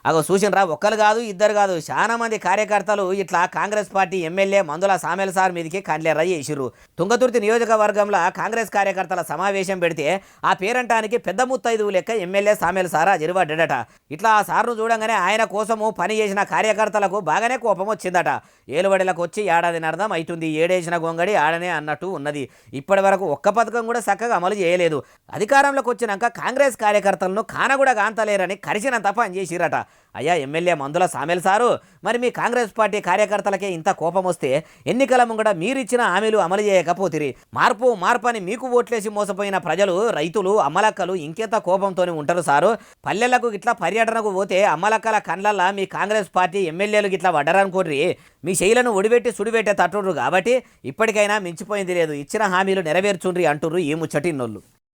అగో చూసినరా ఒక్కరు కాదు ఇద్దరు కాదు చాలా మంది కార్యకర్తలు ఇట్లా కాంగ్రెస్ పార్టీ ఎమ్మెల్యే మందుల సామేల్ సార్ మీదకి కండ్లెర్ర చేసిర్రు. తుంగతుర్తి నియోజకవర్గంలో కాంగ్రెస్ కార్యకర్తల సమావేశం పెడితే ఆ పేరంటానికి పెద్ద ముత్తైదువు లెక్క ఎమ్మెల్యే సామేల్ సార్ హాజరుపడ్డాడట. ఇట్లా ఆ సార్ను చూడంగానే ఆయన కోసము పని చేసిన కార్యకర్తలకు బాగానే కోపం వచ్చిందట. ఏలుబడిలకు వచ్చి ఏడాదినర్థం అవుతుంది, ఏడేసిన గొంగడి ఆడనే అన్నట్టు ఉన్నది. ఇప్పటి వరకు ఒక్క పథకం కూడా చక్కగా అమలు చేయలేదు. అధికారంలోకి వచ్చినాక కాంగ్రెస్ కార్యకర్తలను కానగూడ కాంతలేరని కరిచినంత పని చేసిరట. అయ్యా ఎమ్మెల్యే మందుల సామేల్ సారు, మరి మీ కాంగ్రెస్ పార్టీ కార్యకర్తలకే ఇంత కోపం వస్తే ఎన్నికల ముంగడ మీరిచ్చిన హామీలు అమలు చేయకపోతిరి. మార్పు మార్పని మీకు ఓట్లేసి మోసపోయిన ప్రజలు, రైతులు, అమ్మలక్కలు ఇంకెంత కోపంతో ఉంటారు సారు. పల్లెలకు ఇట్లా పర్యటనకు పోతే అమ్మలక్కల కండ్లల్లా మీ కాంగ్రెస్ పార్టీ ఎమ్మెల్యేలు గిట్లా వడ్డరనుకోర్రి. మీ శైలను ఒడిపెట్టి సుడిపెట్టే తట్టుర్రు కాబట్టి ఇప్పటికైనా మించిపోయింది లేదు, ఇచ్చిన హామీలు నెరవేర్చుండ్రి అంటుర్రు ఈ ముచ్చటిన్నోళ్ళు.